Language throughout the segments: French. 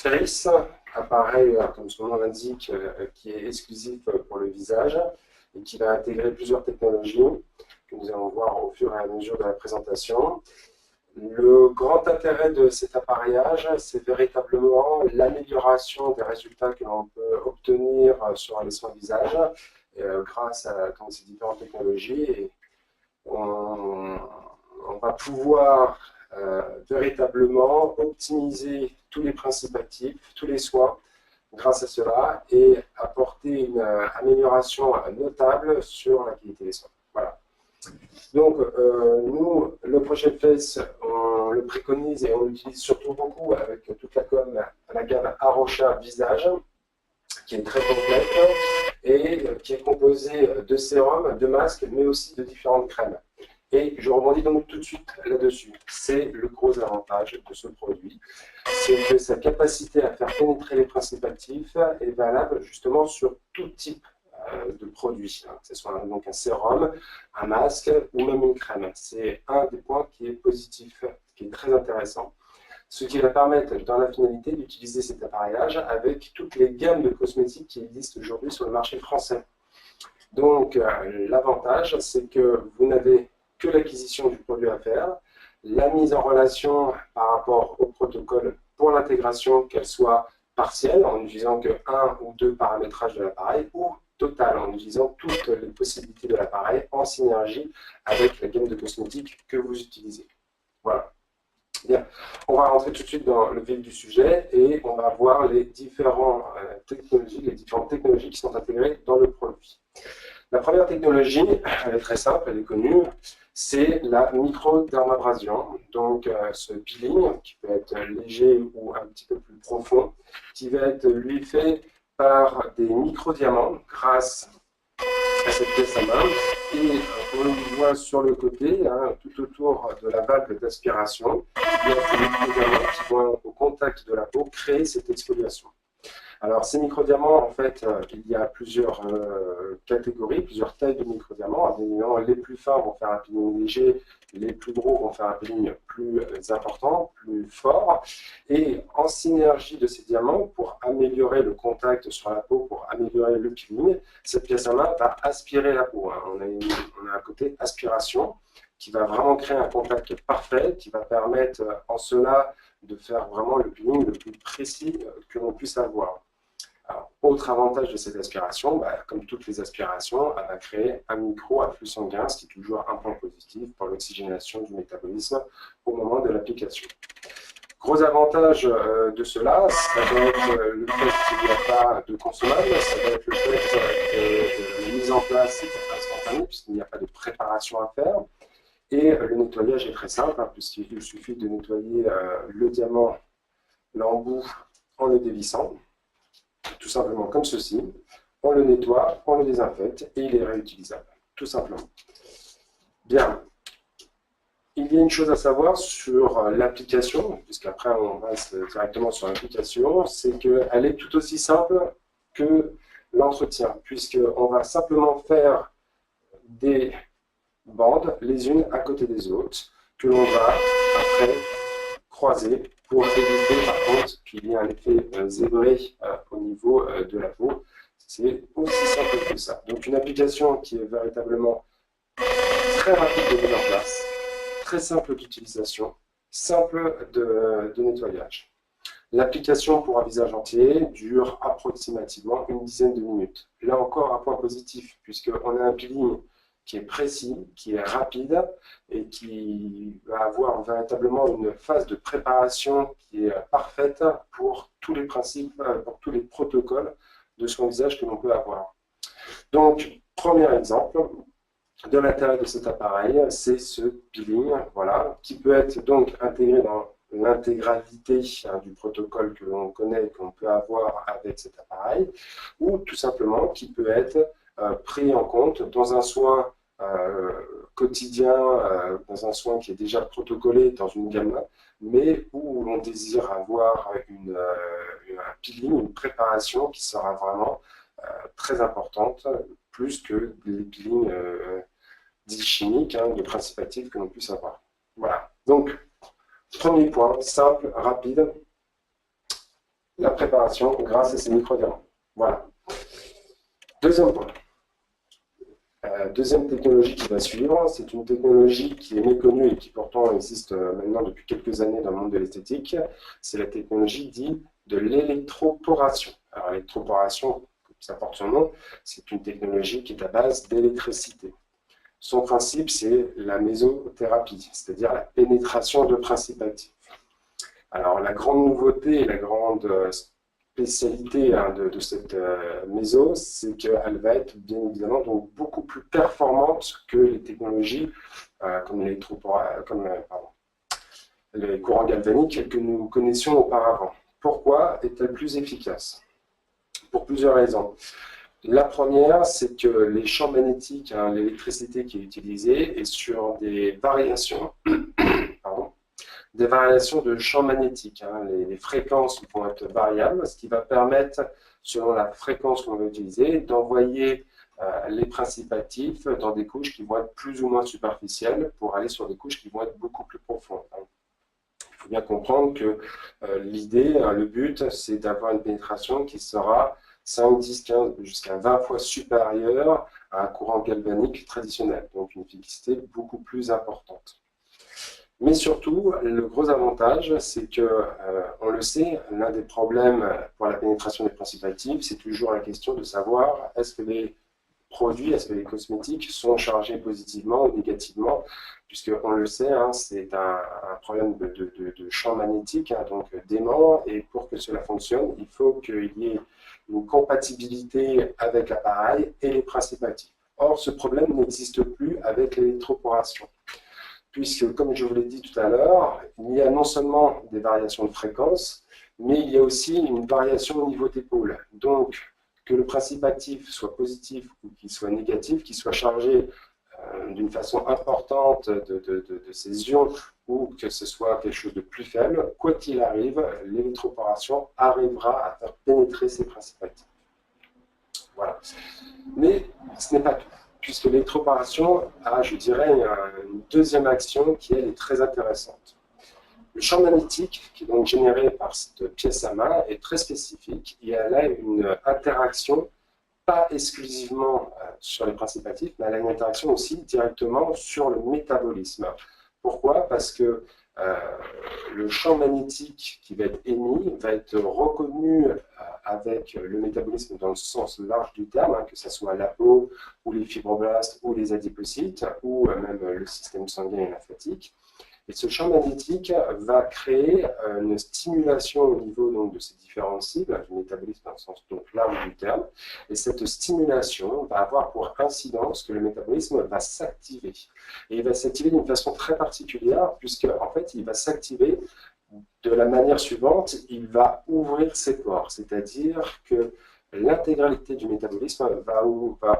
Spheris, appareil, comme son nom l'indique, qui est exclusif pour le visage et qui va intégrer plusieurs technologies que nous allons voir au fur et à mesure de la présentation. Le grand intérêt de cet appareillage, c'est véritablement l'amélioration des résultats que l'on peut obtenir sur les soins visage grâce à ces différentes technologies. Et on va pouvoir véritablement optimiser tous les principes actifs, tous les soins grâce à cela et apporter une amélioration notable sur la qualité des soins. Voilà. Donc, nous, le Project Face, on le préconise et on l'utilise surtout beaucoup avec toute la gamme Arocha Visage, qui est très complète et qui est composée de sérums, de masques, mais aussi de différentes crèmes. Et je rebondis donc tout de suite là-dessus. C'est le gros avantage de ce produit. C'est que sa capacité à faire pénétrer les principes actifs est valable justement sur tout type de produit, que ce soit donc un sérum, un masque ou même une crème. C'est un des points qui est positif, qui est très intéressant. Ce qui va permettre dans la finalité d'utiliser cet appareillage avec toutes les gammes de cosmétiques qui existent aujourd'hui sur le marché français. Donc l'avantage, c'est que vous n'avez que l'acquisition du produit à faire, la mise en relation par rapport au protocole pour l'intégration, qu'elle soit partielle, en utilisant que un ou deux paramétrages de l'appareil, ou totale, en utilisant toutes les possibilités de l'appareil en synergie avec la gamme de cosmétiques que vous utilisez. Voilà. Bien. On va rentrer tout de suite dans le vif du sujet et on va voir les différentes technologies qui sont intégrées dans le produit. La première technologie, elle est très simple, elle est connue, c'est la microdermabrasion. Donc ce peeling, qui peut être léger ou un petit peu plus profond, qui va être lui fait par des microdiamants grâce à cette pièce à main. Et on le voit sur le côté, tout autour de la valve d'aspiration, il y a ces microdiamants qui vont au contact de la peau créer cette exfoliation. Alors, ces microdiamants, en fait, il y a plusieurs catégories, plusieurs tailles de microdiamants. Évidemment, les plus fins vont faire un peeling léger, les plus gros vont faire un peeling plus important, plus fort. Et en synergie de ces diamants, pour améliorer le contact sur la peau, pour améliorer le peeling, cette pièce à main va aspirer la peau. On a un côté aspiration qui va vraiment créer un contact parfait, qui va permettre en cela de faire vraiment le peeling le plus précis que l'on puisse avoir. Alors, autre avantage de cette aspiration, comme toutes les aspirations, elle va créer un micro-afflux sanguin, ce qui est toujours un point positif pour l'oxygénation du métabolisme au moment de l'application. Gros avantage de cela, ça va être le fait qu'il n'y a pas de consommable, ça va être le fait de la mise en place instantanée, puisqu'il n'y a pas de préparation à faire. Et le nettoyage est très simple, puisqu'il suffit de nettoyer le diamant, l'embout, en le dévissant, tout simplement comme ceci. On le nettoie, on le désinfecte et il est réutilisable, tout simplement. Bien. Il y a une chose à savoir sur l'application, puisqu'après on passe directement sur l'application, c'est qu'elle est tout aussi simple que l'entretien, puisqu'on va simplement faire des bandes les unes à côté des autres, que l'on va après croiser pour éviter par contre qu'il y ait un effet zébré au niveau de la peau. C'est aussi simple que ça. Donc une application qui est véritablement très rapide de mise en place, très simple d'utilisation, simple de nettoyage. L'application pour un visage entier dure approximativement une dizaine de minutes. Là encore, un point positif, puisqu'on a un peeling qui est précis, qui est rapide et qui va avoir véritablement une phase de préparation qui est parfaite pour tous les principes, pour tous les protocoles de son visage que l'on peut avoir. Donc, premier exemple de l'intérêt de cet appareil, c'est ce peeling, voilà, qui peut être donc intégré dans l'intégralité du protocole que l'on connaît et qu'on peut avoir avec cet appareil, ou tout simplement qui peut être pris en compte dans un soin quotidien, dans un soin qui est déjà protocolé dans une gamme, mais où l'on désire avoir un peeling, une préparation qui sera vraiment très importante, plus que les peelings dits chimiques, de principes actifs que l'on puisse avoir. Voilà. Donc, premier point, simple, rapide, la préparation grâce à ces micro-aderents. Voilà. Deuxième point. Deuxième technologie qui va suivre, c'est une technologie qui est méconnue et qui pourtant existe maintenant depuis quelques années dans le monde de l'esthétique. C'est la technologie dite de l'électroporation. Alors l'électroporation, comme ça porte son nom, c'est une technologie qui est à base d'électricité. Son principe, c'est la mésothérapie, c'est-à-dire la pénétration de principes actifs. Alors la grande nouveauté et la grande spécialité de cette méso, c'est qu'elle va être bien évidemment donc beaucoup plus performante que les technologies comme les courants galvaniques que nous connaissions auparavant. Pourquoi est-elle plus efficace? Pour plusieurs raisons. La première, c'est que les champs magnétiques, l'électricité qui est utilisée est sur des variations, de champs magnétiques. Les fréquences vont être variables, ce qui va permettre, selon la fréquence qu'on va utiliser, d'envoyer les principes actifs dans des couches qui vont être plus ou moins superficielles pour aller sur des couches qui vont être beaucoup plus profondes. Il faut bien comprendre que l'idée, le but, c'est d'avoir une pénétration qui sera 5, 10, 15, jusqu'à 20 fois supérieure à un courant galvanique traditionnel, donc une efficacité beaucoup plus importante. Mais surtout, le gros avantage, c'est que, on le sait, l'un des problèmes pour la pénétration des principes actifs, c'est toujours la question de savoir est-ce que les produits, est-ce que les cosmétiques sont chargés positivement ou négativement, puisqu'on le sait, c'est un problème de champ magnétique, donc d'aimant, et pour que cela fonctionne, il faut qu'il y ait une compatibilité avec l'appareil et les principes actifs. Or, ce problème n'existe plus avec l'électroporation, puisque, comme je vous l'ai dit tout à l'heure, il y a non seulement des variations de fréquence, mais il y a aussi une variation au niveau des pôles. Donc, que le principe actif soit positif ou qu'il soit négatif, qu'il soit chargé d'une façon importante de ces ions ou que ce soit quelque chose de plus faible, quoi qu'il arrive, l'électroporation arrivera à faire pénétrer ces principes actifs. Voilà. Mais ce n'est pas tout, puisque l'électroporation a, je dirais, une deuxième action qui, elle, est très intéressante. Le champ magnétique, qui est donc généré par cette pièce à main, est très spécifique et elle a une interaction pas exclusivement sur les principes actifs, mais elle a une interaction aussi directement sur le métabolisme. Pourquoi? Parce que le champ magnétique qui va être émis va être reconnu avec le métabolisme dans le sens large du terme, que ce soit la peau, ou les fibroblastes, ou les adipocytes, ou même le système sanguin et lymphatique. Et ce champ magnétique va créer une stimulation au niveau donc, de ces différentes cibles, du métabolisme dans le sens donc, large du terme. Et cette stimulation va avoir pour incidence que le métabolisme va s'activer. Et il va s'activer d'une façon très particulière, puisque en fait, il va s'activer de la manière suivante, il va ouvrir ses pores, c'est-à-dire que l'intégralité du métabolisme va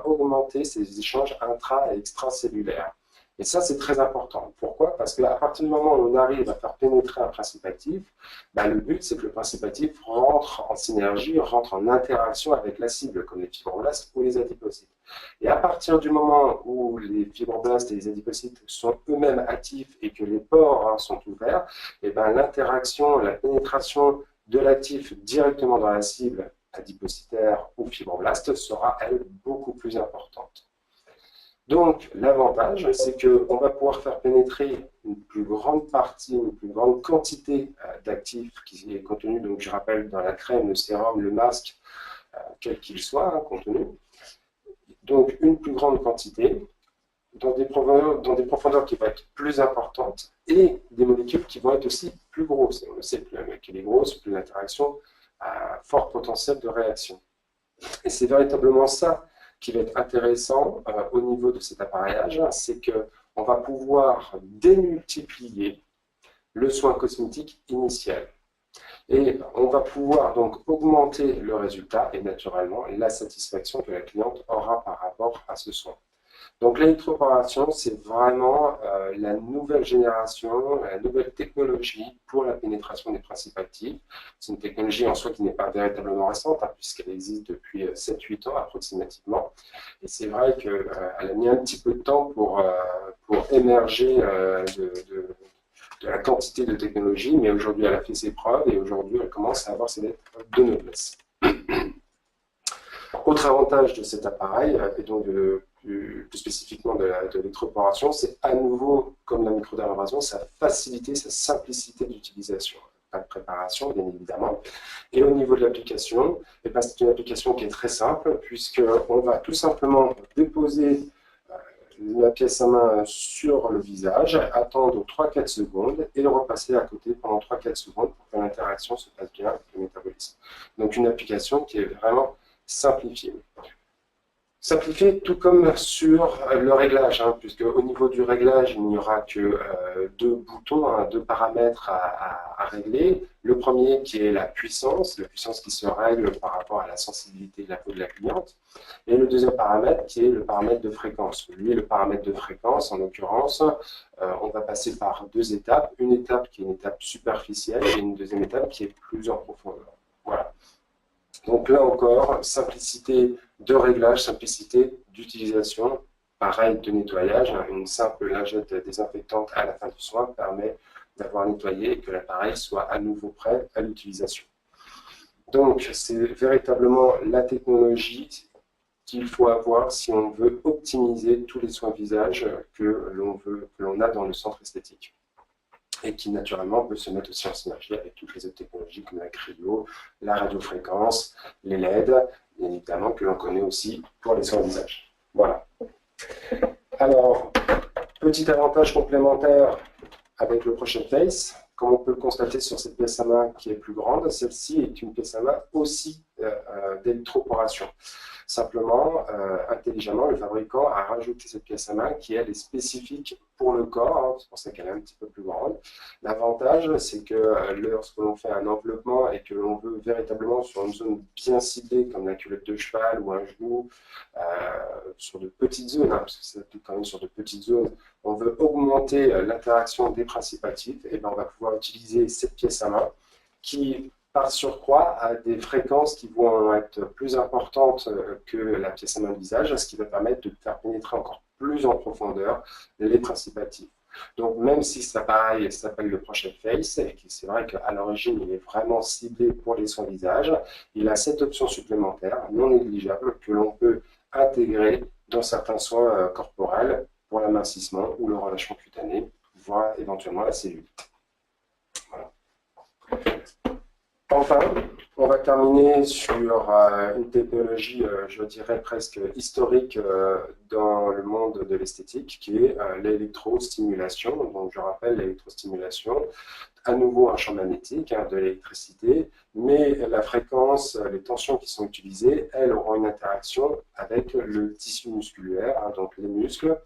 augmenter ses échanges intra- et extracellulaires. Et ça, c'est très important. Pourquoi? Parce qu'à partir du moment où on arrive à faire pénétrer un principe actif, le but, c'est que le principe actif rentre en synergie, rentre en interaction avec la cible, comme les fibroblastes ou les adipocytes. Et à partir du moment où les fibroblastes et les adipocytes sont eux-mêmes actifs et que les pores sont ouverts, et l'interaction, la pénétration de l'actif directement dans la cible adipocytaire ou fibroblaste sera, elle, beaucoup plus importante. Donc, l'avantage, c'est qu'on va pouvoir faire pénétrer une plus grande partie, une plus grande quantité d'actifs qui est contenu, donc je rappelle, dans la crème, le sérum, le masque, quel qu'il soit contenu. Donc, une plus grande quantité, dans des profondeurs qui vont être plus importantes et des molécules qui vont être aussi plus grosses. On le sait, plus la molécule est grosse, plus l'interaction a fort potentiel de réaction. Et c'est véritablement ça qui va être intéressant au niveau de cet appareillage, c'est qu'on va pouvoir démultiplier le soin cosmétique initial. Et on va pouvoir donc augmenter le résultat et naturellement la satisfaction que la cliente aura par rapport à ce soin. Donc l'électroporation, c'est vraiment la nouvelle génération, la nouvelle technologie pour la pénétration des principes actifs. C'est une technologie en soi qui n'est pas véritablement récente, puisqu'elle existe depuis 7-8 ans approximativement. Et c'est vrai qu'elle a mis un petit peu de temps pour émerger de la quantité de technologie, mais aujourd'hui, elle a fait ses preuves et aujourd'hui, elle commence à avoir ses lettres de noblesse. Autre avantage de cet appareil, et donc plus spécifiquement de l'électroporation, c'est à nouveau, comme la microdermabrasion, sa facilité, sa simplicité d'utilisation. Pas de préparation, bien évidemment. Et au niveau de l'application, c'est une application qui est très simple, puisqu'on va tout simplement déposer la pièce à main sur le visage, attendre 3-4 secondes et le repasser à côté pendant 3-4 secondes pour que l'interaction se passe bien avec le métabolisme. Donc une application qui est vraiment simplifiée. Simplifié tout comme sur le réglage, puisque au niveau du réglage, il n'y aura que deux boutons, deux paramètres à régler. Le premier qui est la puissance qui se règle par rapport à la sensibilité de la peau de la cliente. Et le deuxième paramètre qui est le paramètre de fréquence. Lui, le paramètre de fréquence, en l'occurrence, on va passer par deux étapes. Une étape qui est une étape superficielle et une deuxième étape qui est plus en profondeur. Voilà. Donc là encore, simplicité de réglage, simplicité d'utilisation, pareil de nettoyage. Une simple lingette désinfectante à la fin du soin permet d'avoir nettoyé et que l'appareil soit à nouveau prêt à l'utilisation. Donc c'est véritablement la technologie qu'il faut avoir si on veut optimiser tous les soins visage que l'on a dans le centre esthétique. Et qui naturellement peut se mettre aussi en synergie avec toutes les autres technologies comme la cryo, la radiofréquence, les LED, bien évidemment que l'on connaît aussi pour les soins visage. Voilà. Alors, petit avantage complémentaire avec le Prochain Face, comme on peut le constater sur cette pièce à main qui est plus grande, celle-ci est une pièce à main aussi d'électroporation. Simplement, intelligemment, le fabricant a rajouté cette pièce à main qui, elle, est spécifique pour le corps, c'est pour ça qu'elle est un petit peu plus grande. L'avantage, c'est que lorsque l'on fait un enveloppement et que l'on veut véritablement sur une zone bien ciblée, comme la culotte de cheval ou un genou, sur de petites zones, parce que c'est quand même sur de petites zones, on veut augmenter l'interaction des principes actifs, et bien on va pouvoir utiliser cette pièce à main qui, par surcroît, à des fréquences qui vont être plus importantes que la pièce à main de visage, ce qui va permettre de faire pénétrer encore plus en profondeur les principes actifs. Donc même si cet appareil s'appelle le Prochain Face, et que c'est vrai qu'à l'origine il est vraiment ciblé pour les soins visage, il a cette option supplémentaire non négligeable que l'on peut intégrer dans certains soins corporels pour l'amincissement ou le relâchement cutané, voire éventuellement la cellulite. Voilà. Enfin, on va terminer sur une technologie, je dirais presque historique dans le monde de l'esthétique, qui est l'électrostimulation. Donc, je rappelle l'électrostimulation, à nouveau un champ magnétique, de l'électricité, mais la fréquence, les tensions qui sont utilisées, elles auront une interaction avec le tissu musculaire, donc les muscles.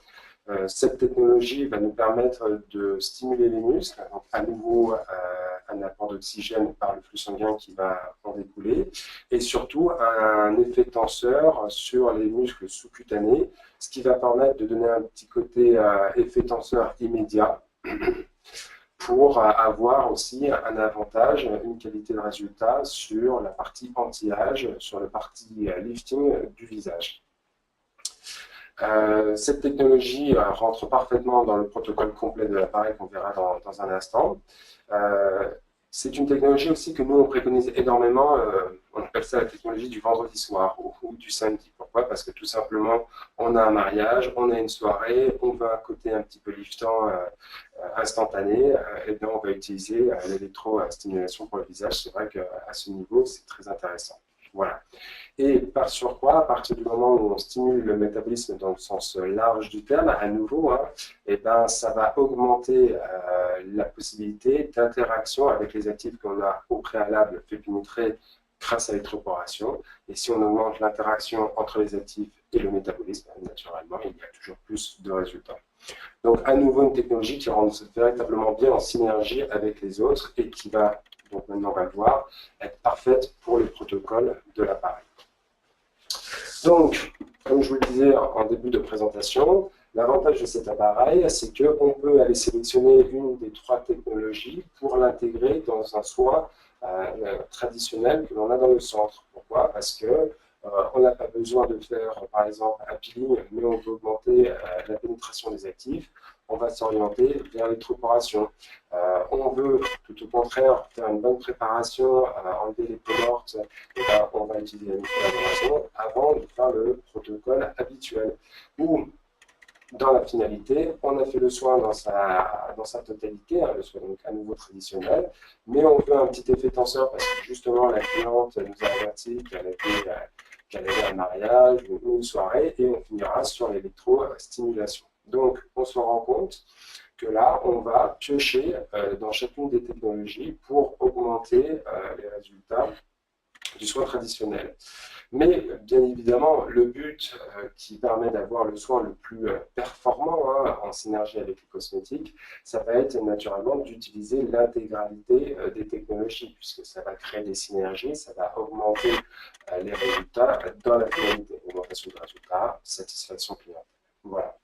Cette technologie va nous permettre de stimuler les muscles, donc à nouveau un apport d'oxygène par le flux sanguin qui va en découler, et surtout un effet tenseur sur les muscles sous-cutanés, ce qui va permettre de donner un petit côté effet tenseur immédiat pour avoir aussi un avantage, une qualité de résultat sur la partie anti-âge, sur la partie lifting du visage. Cette technologie rentre parfaitement dans le protocole complet de l'appareil qu'on verra dans un instant. C'est une technologie aussi que nous, on préconise énormément, on appelle ça la technologie du vendredi soir ou du samedi. Pourquoi? Parce que tout simplement, on a un mariage, on a une soirée, on veut un côté un petit peu liftant instantané, et bien on va utiliser l'électrostimulation pour le visage. C'est vrai qu'à ce niveau, c'est très intéressant. Voilà. Et par surcroît, à partir du moment où on stimule le métabolisme dans le sens large du terme, à nouveau, et ben, ça va augmenter la possibilité d'interaction avec les actifs qu'on a au préalable fait pénétrer grâce à l'électroporation. Et si on augmente l'interaction entre les actifs et le métabolisme, naturellement, il y a toujours plus de résultats. Donc, à nouveau, une technologie qui rentre véritablement bien en synergie avec les autres et qui va, donc maintenant on va le voir, être parfaite pour le protocole de l'appareil. Donc, comme je vous le disais en début de présentation, l'avantage de cet appareil, c'est qu'on peut aller sélectionner une des trois technologies pour l'intégrer dans un soin traditionnel que l'on a dans le centre. Pourquoi? Parce que On n'a pas besoin de faire, par exemple, un peeling, mais on peut augmenter la pénétration des actifs. On va s'orienter vers l'électroporation. On veut, tout au contraire, faire une bonne préparation, enlever les peaux mortes, et ben, on va utiliser la microdérmabrasion avant de faire le protocole habituel. Ou, dans la finalité, on a fait le soin dans sa totalité, hein, le soin donc à nouveau traditionnel, mais on veut un petit effet tenseur parce que justement la cliente nous a averti qu'elle avait un mariage ou une soirée et on finira sur l'électrostimulation. Donc on se rend compte que là, on va piocher dans chacune des technologies pour augmenter les résultats du soin traditionnel. Mais bien évidemment, le but qui permet d'avoir le soin le plus performant en synergie avec les cosmétiques, ça va être naturellement d'utiliser l'intégralité des technologies, puisque ça va créer des synergies, ça va augmenter les résultats dans la finalité. Augmentation de résultats, satisfaction client. Voilà.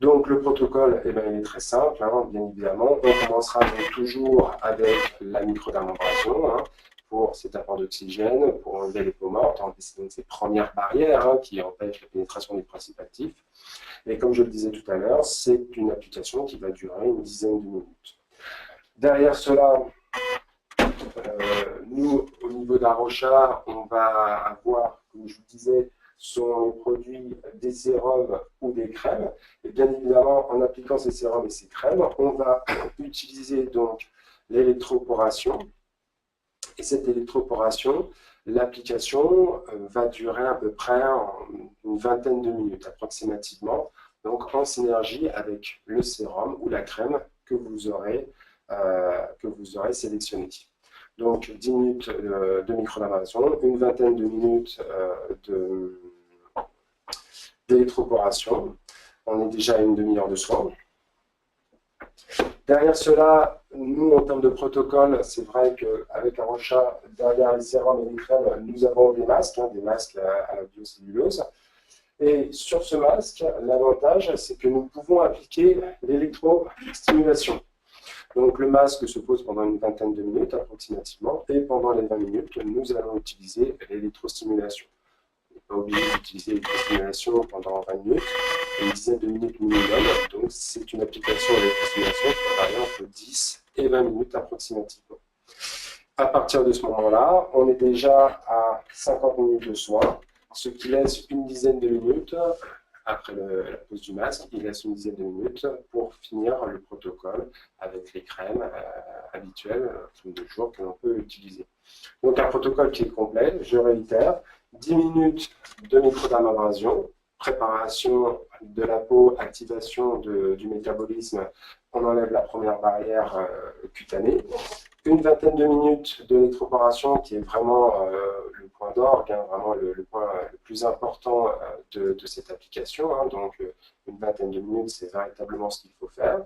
Donc le protocole, eh ben, il est très simple, bien évidemment. On commencera donc toujours avec la microdermabrasion, pour cet apport d'oxygène, pour enlever les peaux mortes, enlever ces premières barrières qui empêchent la pénétration des principes actifs. Et comme je le disais tout à l'heure, c'est une application qui va durer une dizaine de minutes. Derrière cela, nous, au niveau d'Arocha, on va avoir, comme je vous disais, sont les produits des sérums ou des crèmes. Et bien évidemment, en appliquant ces sérums et ces crèmes, on va utiliser donc l'électroporation. Et cette électroporation, l'application va durer à peu près une vingtaine de minutes approximativement, donc en synergie avec le sérum ou la crème que vous aurez sélectionné. Donc 10 minutes de microdermabrasion, une vingtaine de minutes d'électroporation. On est déjà à une demi-heure de soin. Derrière cela, nous, en termes de protocole, c'est vrai qu'avec Arocha, derrière les sérums et les crèmes, nous avons des masques à la biocellulose. Et sur ce masque, l'avantage, c'est que nous pouvons appliquer l'électrostimulation. Donc le masque se pose pendant une vingtaine de minutes approximativement, et pendant les 20 minutes, nous allons utiliser l'électrostimulation. On n'est pas obligé d'utiliser l'électrostimulation pendant 20 minutes, une dizaine de minutes minimum. Donc c'est une application d'électrostimulation qui va varier entre 10 et 20 minutes approximativement. À partir de ce moment-là, on est déjà à 50 minutes de soin, ce qui laisse une dizaine de minutes. Après la pose du masque, il laisse une dizaine de minutes pour finir le protocole avec les crèmes habituelles, crème de jour que l'on peut utiliser. Donc un protocole qui est complet, je réitère, 10 minutes de microdermabrasion, préparation de la peau, activation du métabolisme, on enlève la première barrière cutanée. Une vingtaine de minutes de l'électroporation qui est vraiment le point d'orgue, vraiment le point le plus important de cette application. Donc une vingtaine de minutes, c'est véritablement ce qu'il faut faire.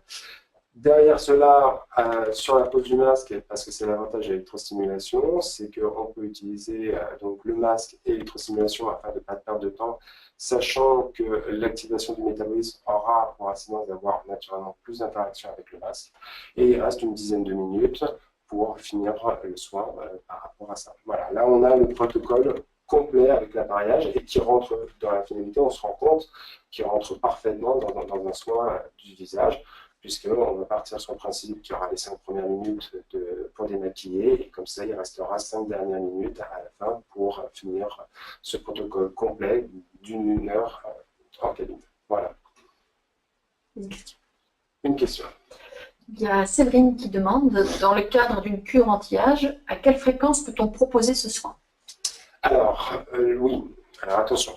Derrière cela, sur la pose du masque, parce que c'est l'avantage de l'électrostimulation, c'est qu'on peut utiliser donc le masque et l'électrostimulation afin de ne pas perdre de temps, sachant que l'activation du métabolisme aura pour incidence d'avoir naturellement plus d'interaction avec le masque. Et il reste une dizaine de minutes pour finir le soin par rapport à ça. Voilà, là on a le protocole complet avec l'appareillage et qui rentre dans la finalité, on se rend compte qu'il rentre parfaitement dans un soin du visage, puisqu'on va partir sur le principe qu'il y aura les 5 premières minutes pour démaquiller, et comme ça, il restera 5 dernières minutes à la fin pour finir ce protocole complet d'une heure en cabine. Voilà. Une question. Il y a Séverine qui demande, dans le cadre d'une cure anti-âge, à quelle fréquence peut-on proposer ce soin? Alors, oui, alors attention.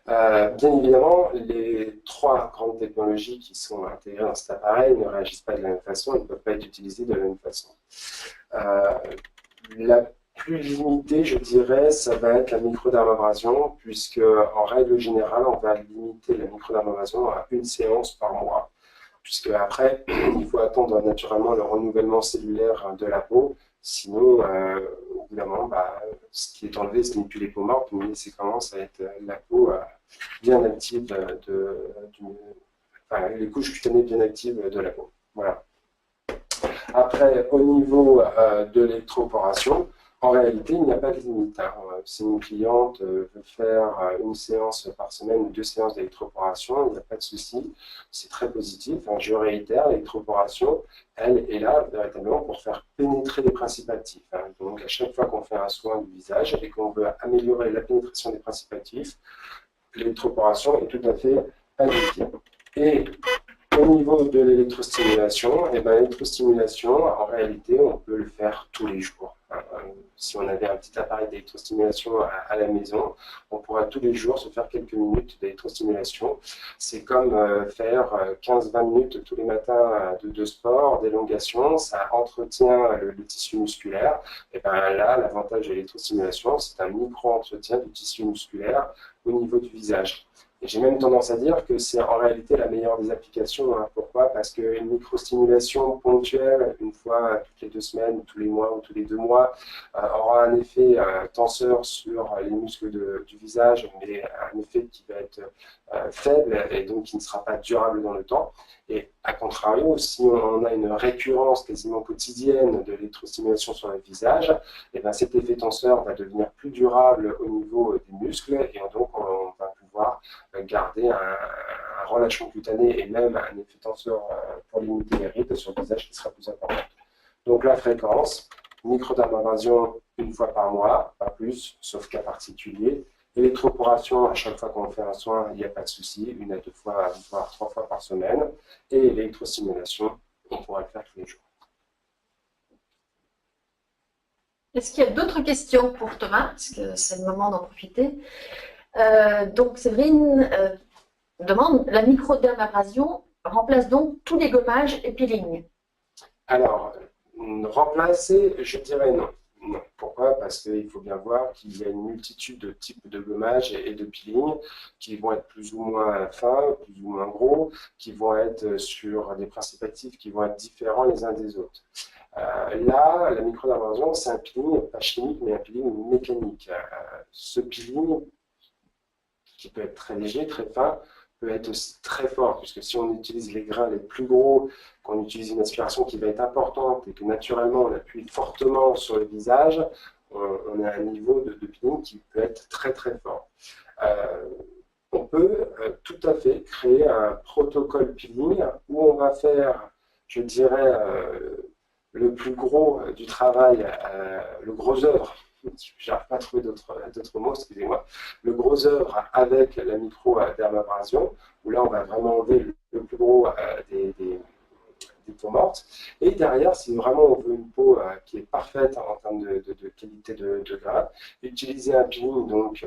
Bien évidemment, les 3 grandes technologies qui sont intégrées dans cet appareil ne réagissent pas de la même façon et ne peuvent pas être utilisées de la même façon. La plus limitée, je dirais, ça va être la microdermabrasion, puisque en règle générale, on va limiter la microdermabrasion à une séance par mois, puisque après, il faut attendre naturellement le renouvellement cellulaire de la peau. Sinon, au bout d'un moment, ce qui est enlevé, ce n'est plus les peaux mortes, mais c'est commence à être la peau bien active, les couches cutanées bien actives de la peau. Voilà. Après, au niveau de l'électroporation, En réalité, il n'y a pas de limite, hein. Si une cliente veut faire une séance par semaine ou 2 séances d'électroporation, il n'y a pas de souci. C'est très positif, hein. Je réitère, l'électroporation, elle est là véritablement pour faire pénétrer les principes actifs, hein. Donc, à chaque fois qu'on fait un soin du visage et qu'on veut améliorer la pénétration des principes actifs, l'électroporation est tout à fait adaptée. Et au niveau de l'électrostimulation, l'électrostimulation, en réalité, on peut le faire tous les jours. Si on avait un petit appareil d'électrostimulation à la maison, on pourrait tous les jours se faire quelques minutes d'électrostimulation. C'est comme faire 15-20 minutes tous les matins de sport, d'élongation, ça entretient le tissu musculaire. Et bien là, l'avantage de l'électrostimulation, c'est un micro-entretien du tissu musculaire au niveau du visage. Et j'ai même tendance à dire que c'est en réalité la meilleure des applications, hein. Pourquoi? Parce qu'une microstimulation ponctuelle, une fois toutes les 2 semaines, tous les mois ou tous les 2 mois, aura un effet tenseur sur les muscles du visage, mais un effet qui va être faible et donc qui ne sera pas durable dans le temps. Et à contrario, si on a une récurrence quasiment quotidienne de l'électrostimulation sur le visage, et bien cet effet tenseur va devenir plus durable au niveau des muscles et donc on va pouvoir garder un relâchement cutané et même un effet tenseur pour limiter les rides sur le visage qui sera plus important. Donc la fréquence, microdermabrasion une fois par mois, pas plus, sauf cas particulier. Électroporation, à chaque fois qu'on fait un soin, il n'y a pas de souci, 1 à 2 fois, voire 3 fois par semaine. Et l'électrostimulation, on pourra le faire tous les jours. Est-ce qu'il y a d'autres questions pour Thomas? Parce que c'est le moment d'en profiter. Donc Séverine demande, la microdermabrasion remplace donc tous les gommages et peelings? Alors, remplacer, je dirais non. Non. Pourquoi? Parce qu'il faut bien voir qu'il y a une multitude de types de gommages et de peeling qui vont être plus ou moins fins, plus ou moins gros, qui vont être sur des principes actifs qui vont être différents les uns des autres. Là, la microdermabrasion, c'est un peeling, pas chimique, mais un peeling mécanique. Ce peeling, qui peut être très léger, très fin, peut être aussi très fort, puisque si on utilise les grains les plus gros, qu'on utilise une aspiration qui va être importante et que naturellement on appuie fortement sur le visage, on a un niveau de peeling qui peut être très très fort. On peut tout à fait créer un protocole peeling où on va faire, je dirais, le plus gros du travail, le gros œuvre, je n'arrive pas à trouver d'autres mots, excusez-moi, le gros œuvre avec la microdermabrasion, où là on va vraiment enlever le plus gros des peaux mortes. Et derrière, si vraiment on veut une peau qui est parfaite en termes de qualité de grain, utiliser un peeling donc,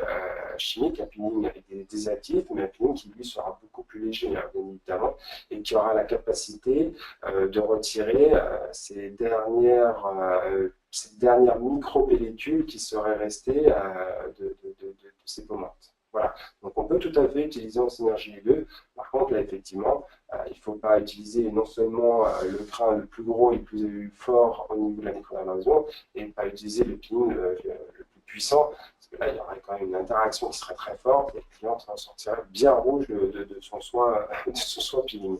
chimique, un peeling avec des actifs, mais un peeling qui lui sera beaucoup plus léger, hein, bien évidemment, et qui aura la capacité de retirer ces dernières micro-pellicules qui seraient restées de ces peaux mortes. Voilà. Donc on peut tout à fait utiliser en synergie les deux. Par contre, là, effectivement, il ne faut pas utiliser non seulement le grain le plus gros et le plus fort au niveau de la microdermabrasion, et ne pas utiliser le peeling le plus puissant, parce que là, il y aurait quand même une interaction qui serait très forte, et le client en sortirait bien rouge de son soin peeling.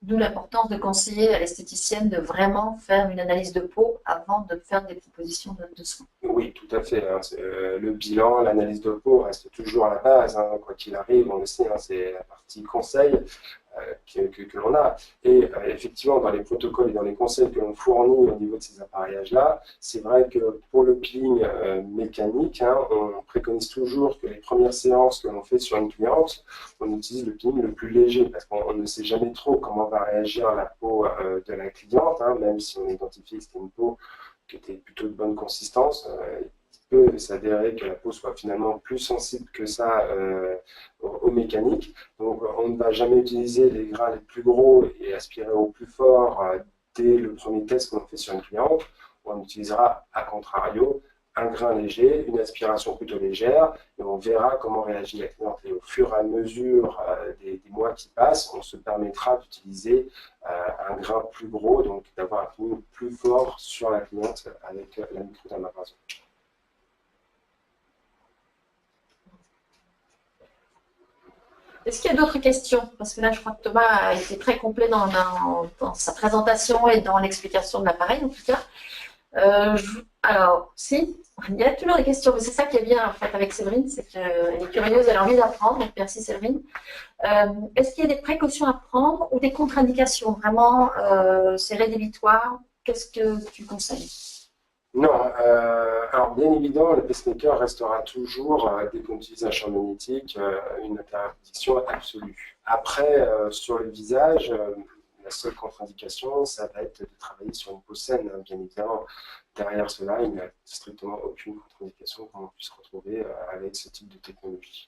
D'où l'importance de conseiller à l'esthéticienne de vraiment faire une analyse de peau avant de faire des propositions de soins. Oui, tout à fait, hein. Le bilan, l'analyse de peau reste toujours à la base, hein, quoi qu'il arrive, on le sait, hein, c'est la partie conseil que l'on a. Et effectivement, dans les protocoles et dans les conseils que l'on fournit au niveau de ces appareillages-là, c'est vrai que pour le peeling mécanique, hein, on préconise toujours que les premières séances que l'on fait sur une cliente, on utilise le peeling le plus léger, parce qu'on ne sait jamais trop comment va réagir la peau de la cliente, hein, même si on identifie que c'était une peau qui était plutôt de bonne consistance. Il peut s'avérer que la peau soit finalement plus sensible que ça aux mécaniques. Donc on ne va jamais utiliser les grains les plus gros et aspirer au plus fort dès le premier test qu'on fait sur une cliente. On utilisera à contrario un grain léger, une aspiration plutôt légère, et on verra comment réagit la cliente. Et au fur et à mesure des mois qui passent, on se permettra d'utiliser un grain plus gros, donc d'avoir un peeling plus fort sur la cliente avec la microdermabrasion. Est-ce qu'il y a d'autres questions? Parce que là, je crois que Thomas a été très complet dans sa présentation et dans l'explication de l'appareil, en tout cas. Alors, si, il y a toujours des questions, mais c'est ça qui est bien en fait avec Séverine, c'est qu'elle est curieuse, elle a envie d'apprendre, donc merci Séverine. Est-ce qu'il y a des précautions à prendre ou des contre-indications? Vraiment, c'est rédhibitoire. Qu'est-ce que tu conseilles? Non, alors bien évidemment, le pacemaker restera toujours, dès qu'on utilise un champ magnétique, une interdiction absolue. Après, sur le visage, la seule contre-indication, ça va être de travailler sur une peau saine, hein, bien évidemment. Derrière cela, il n'y a strictement aucune contre-indication qu'on puisse retrouver avec ce type de technologie.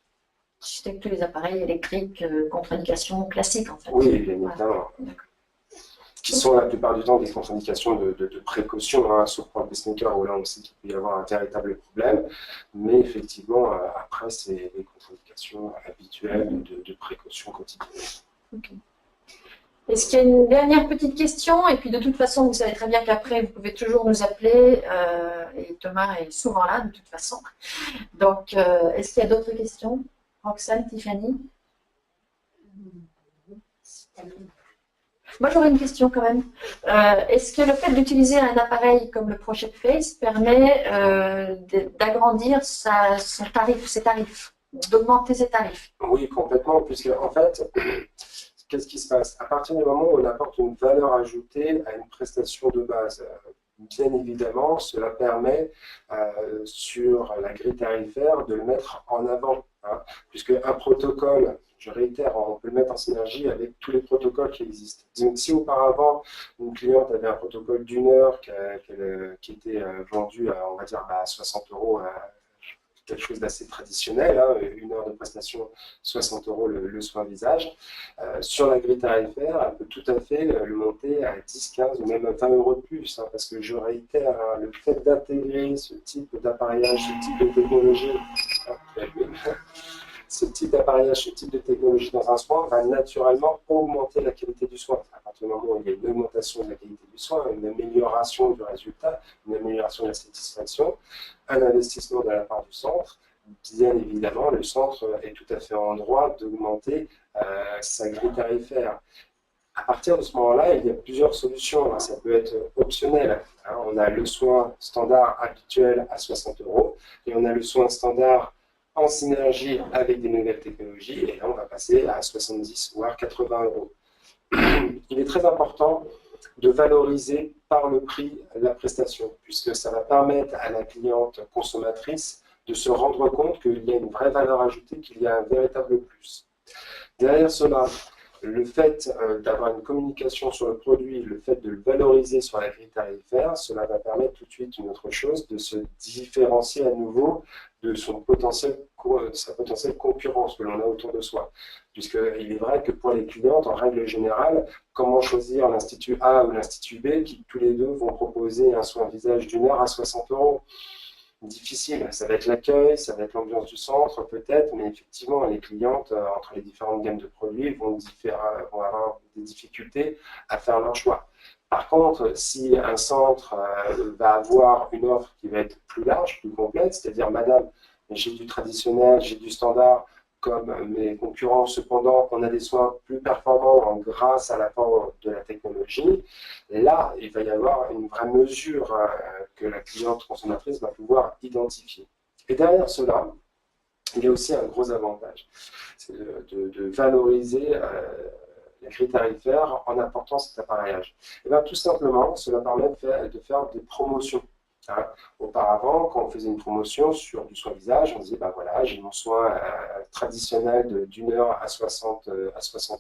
C'est avec tous les appareils électriques, contre-indications classiques en fait. Oui, bien Voilà. évidemment. D'accord. Qui sont la plupart du temps des contre-indications de précaution, hein, sauf pour le pacemaker où là on sait qu'il peut y avoir un véritable problème. Mais effectivement, après, c'est des contre-indications habituelles de précaution quotidienne. Ok. Est-ce qu'il y a une dernière petite question? Et puis de toute façon, vous savez très bien qu'après, vous pouvez toujours nous appeler. Et Thomas est souvent là, de toute façon. Donc, est-ce qu'il y a d'autres questions? Roxane, Tiffany? Moi, j'aurais une question quand même. Est-ce que le fait d'utiliser un appareil comme le Project Face permet d'agrandir son tarif, ses tarifs, d'augmenter ses tarifs? Oui, complètement, puisque en fait, qu'est-ce qui se passe? À partir du moment où on apporte une valeur ajoutée à une prestation de base, bien évidemment, cela permet sur la grille tarifaire de le mettre en avant, hein, puisque un protocole, je réitère, on peut le mettre en synergie avec tous les protocoles qui existent. Donc, si auparavant, une cliente avait un protocole d'une heure qui était vendu à, on va dire, à 60 euros, quelque chose d'assez traditionnel, hein, une heure de prestation, 60 euros le soin visage. Sur la grille tarifaire, elle peut tout à fait le monter à 10, 15 ou même 20 euros de plus, hein, parce que je réitère, hein, le fait d'intégrer ce type d'appareillage, ce type de technologie, ce type d'appareillage, ce type de technologie dans un soin va naturellement augmenter la qualité du soin. À partir du moment où il y a une augmentation de la qualité du soin, une amélioration du résultat, une amélioration de la satisfaction, un investissement de la part du centre, bien évidemment, le centre est tout à fait en droit d'augmenter sa grille tarifaire. À partir de ce moment-là, il y a plusieurs solutions. Ça peut être optionnel. On a le soin standard habituel à 60 euros et on a le soin standard en synergie avec des nouvelles technologies. Et là, on va passer à 70 voire 80 euros. Il est très important de valoriser par le prix la prestation, puisque ça va permettre à la cliente consommatrice de se rendre compte qu'il y a une vraie valeur ajoutée, qu'il y a un véritable plus. Derrière cela, le fait d'avoir une communication sur le produit, le fait de le valoriser sur la grille tarifaire, cela va permettre tout de suite une autre chose, de se différencier à nouveau de sa potentielle concurrence que l'on a autour de soi. Puisqu'il est vrai que pour les clientes, en règle générale, comment choisir l'Institut A ou l'Institut B, qui tous les deux vont proposer un soin visage d'une heure à 60 euros? Difficile. Ça va être l'accueil, ça va être l'ambiance du centre peut-être, mais effectivement, les clientes, entre les différentes gammes de produits, vont avoir des difficultés à faire leur choix. Par contre, si un centre va avoir une offre qui va être plus large, plus complète, c'est-à-dire, madame, j'ai du traditionnel, j'ai du standard, comme mes concurrents, cependant, on a des soins plus performants grâce à l'apport de la technologie. Là, il va y avoir une vraie mesure que la cliente consommatrice va pouvoir identifier. Et derrière cela, il y a aussi un gros avantage, c'est de valoriser les grilles tarifaires en apportant cet appareillage. Et bien, tout simplement, cela permet de faire des promotions. Hein. Auparavant, quand on faisait une promotion sur du soin visage, on disait, ben voilà, j'ai mon soin traditionnel d'une heure à 60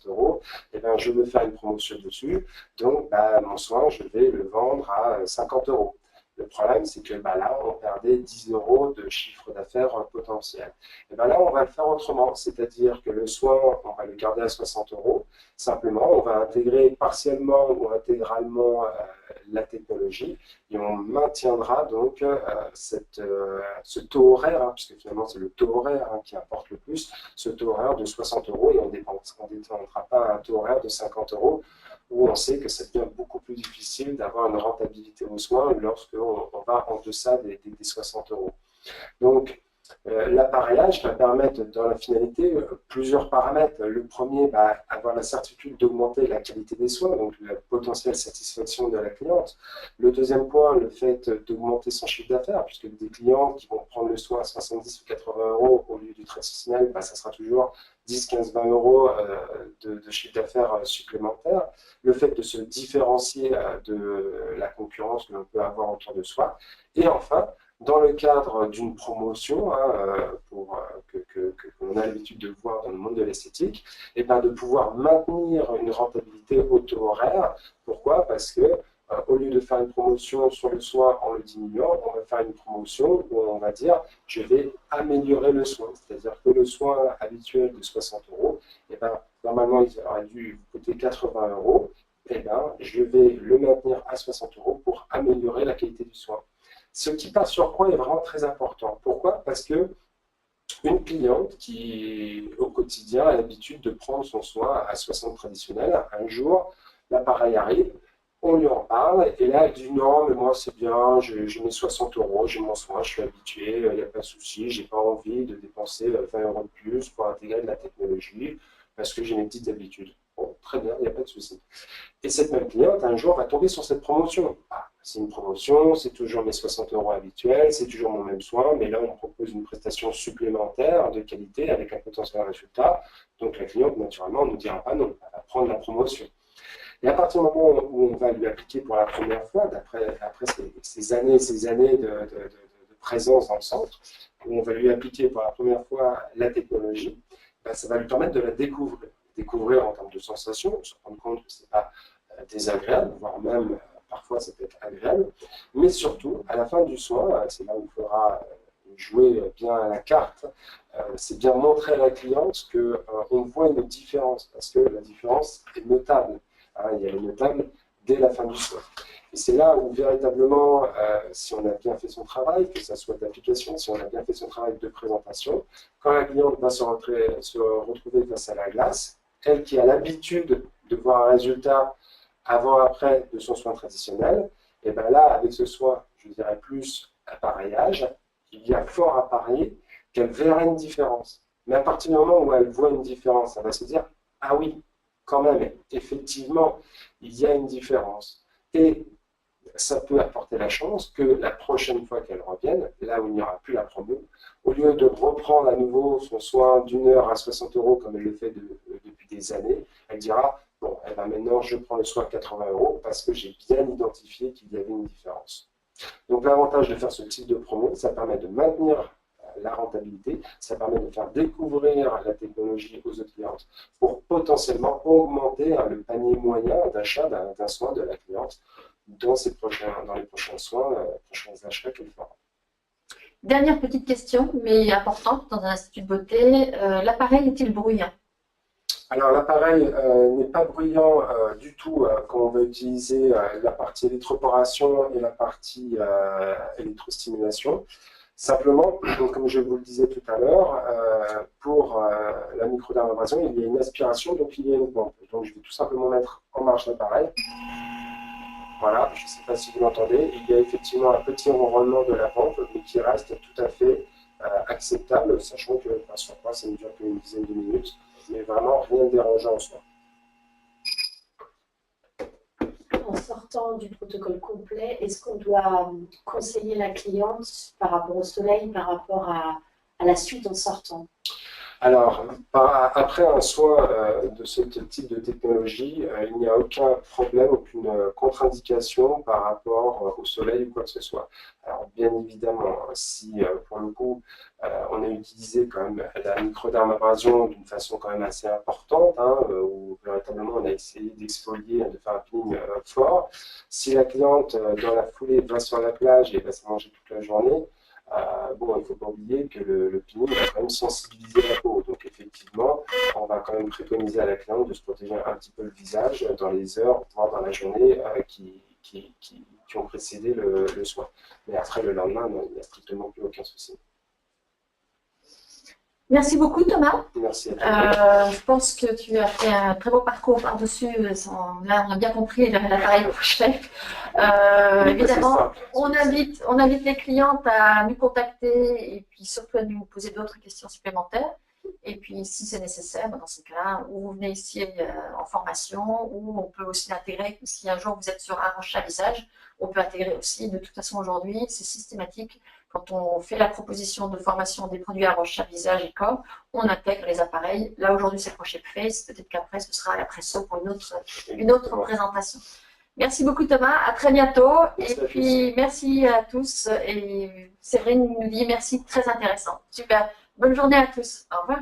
euros, et ben, je veux faire une promotion dessus, donc ben, mon soin, je vais le vendre à 50 euros. Le problème, c'est que ben, là, on perdait 10 euros de chiffre d'affaires potentiel. Et ben là, on va le faire autrement, c'est-à-dire que le soin, on va le garder à 60 euros. Simplement, on va intégrer partiellement ou intégralement la technologie et on maintiendra donc ce taux horaire, hein, puisque finalement c'est le taux horaire qui importe le plus, ce taux horaire de 60 euros et on ne détendra pas un taux horaire de 50 euros où on sait que ça devient beaucoup plus difficile d'avoir une rentabilité aux soins lorsqu'on va en deçà des 60 euros. Donc, L'appareillage va permettre, dans la finalité, plusieurs paramètres. Le premier, avoir la certitude d'augmenter la qualité des soins, donc la potentielle satisfaction de la cliente. Le deuxième point, le fait d'augmenter son chiffre d'affaires, puisque des clients qui vont prendre le soin à 70 ou 80 euros au lieu du traditionnel, ça sera toujours 10, 15, 20 euros de chiffre d'affaires supplémentaire. Le fait de se différencier de la concurrence que l'on peut avoir autour de soi. Et enfin, dans le cadre d'une promotion que l'on a l'habitude de voir dans le monde de l'esthétique, et de pouvoir maintenir une rentabilité au taux horaire. Pourquoi? Parce que au lieu de faire une promotion sur le soin en le diminuant, on va faire une promotion où on va dire je vais améliorer le soin. C'est-à-dire que le soin habituel de 60 euros, normalement il aurait dû coûter 80 euros, je vais le maintenir à 60 euros pour améliorer la qualité du soin. Ce qui passe sur quoi est vraiment très important. Pourquoi? Parce que une cliente qui, au quotidien, a l'habitude de prendre son soin à 60 traditionnel, un jour, l'appareil arrive, on lui en parle, et là, elle dit non, mais moi c'est bien, j'ai mes 60 euros, j'ai mon soin, je suis habitué, il n'y a pas de souci, j'ai pas envie de dépenser 20 euros de plus pour intégrer de la technologie, parce que j'ai mes petites habitudes. Bon, très bien, il n'y a pas de souci. Et cette même cliente, un jour, va tomber sur cette promotion. C'est une promotion, c'est toujours mes 60 euros habituels, c'est toujours mon même soin, mais là, on propose une prestation supplémentaire de qualité avec un potentiel résultat. Donc, la cliente, naturellement, ne nous dira pas non, elle va prendre la promotion. Et à partir du moment où on va lui appliquer pour la première fois, après ces années de présence dans le centre, où on va lui appliquer pour la première fois la technologie, ça va lui permettre de la découvrir en termes de sensations, se rendre compte que ce n'est pas désagréable, voire même parfois ça peut être agréable, mais surtout à la fin du soin, c'est là où il faudra jouer bien à la carte, c'est bien montrer à la cliente qu'on voit une différence, parce que la différence est notable. Il y a une notable dès la fin du soin. Et c'est là où véritablement, si on a bien fait son travail, que ce soit d'application, si on a bien fait son travail de présentation, quand la cliente va se retrouver face à la glace, elle qui a l'habitude de voir un résultat avant-après de son soin traditionnel, et bien là, avec ce soin, je dirais plus appareillage, il y a fort à parier qu'elle verra une différence. Mais à partir du moment où elle voit une différence, elle va se dire, ah oui, quand même, effectivement, il y a une différence. Et ça peut apporter la chance que la prochaine fois qu'elle revienne, là où il n'y aura plus la promo, au lieu de reprendre à nouveau son soin d'une heure à 60 euros comme elle le fait depuis des années, elle dira, bon, maintenant je prends le soin à 80 euros parce que j'ai bien identifié qu'il y avait une différence. Donc l'avantage de faire ce type de promo, ça permet de maintenir la rentabilité, ça permet de faire découvrir la technologie aux autres clientes pour potentiellement augmenter le panier moyen d'achat d'un soin de la cliente dans les prochains soins, prochains achats qu'elle fera. Dernière petite question, mais importante dans un institut de beauté, l'appareil est-il bruyant? Alors l'appareil n'est pas bruyant du tout quand on va utiliser la partie électroporation et la partie électrostimulation. Simplement, comme je vous le disais tout à l'heure, pour la microdermabrasion, il y a une aspiration, donc il y a une pompe. Donc je vais tout simplement mettre en marche l'appareil. Voilà, je ne sais pas si vous l'entendez. Il y a effectivement un petit ronronnement de la pompe, mais qui reste tout à fait acceptable, sachant que sur moi, ça ne dure qu'une dizaine de minutes, mais vraiment rien de dérangeant en soi. En sortant du protocole complet, est-ce qu'on doit conseiller la cliente par rapport au soleil, par rapport à la suite en sortant? Alors, après un soin de ce type de technologie, il n'y a aucun problème, aucune contre-indication par rapport au soleil ou quoi que ce soit. Alors, bien évidemment, si pour le coup, on a utilisé quand même la microdermabrasion d'une façon quand même assez importante, où véritablement on a essayé d'exfolier, de faire un peeling fort. Si la cliente, dans la foulée, va sur la plage et va se manger toute la journée, il ne faut pas oublier que le peeling va quand même sensibiliser la peau. Donc effectivement, on va quand même préconiser à la cliente de se protéger un petit peu le visage dans les heures, voire dans la journée qui ont précédé le soin. Mais après, le lendemain, il n'y a strictement plus aucun souci. Merci beaucoup Thomas. Merci à toi. Je pense que tu as fait un très beau parcours par-dessus. Là, on a bien compris l'appareil crochet. Évidemment, on invite les clientes à nous contacter et puis surtout à nous poser d'autres questions supplémentaires. Et puis, si c'est nécessaire, dans ces cas-là, ou vous venez ici en formation, ou on peut aussi l'intégrer. Si un jour vous êtes sur un arrachage à visage, on peut intégrer aussi. De toute façon, aujourd'hui, c'est systématique. Quand on fait la proposition de formation des produits arrachage visage et corps, on intègre les appareils. Là, aujourd'hui, c'est Crochet Face. Peut-être qu'après, ce sera la Presso pour une autre présentation. Merci beaucoup Thomas, à très bientôt. Merci et puis merci à tous. Et Séverine nous dit merci, très intéressant. Super. Bonne journée à tous. Au revoir.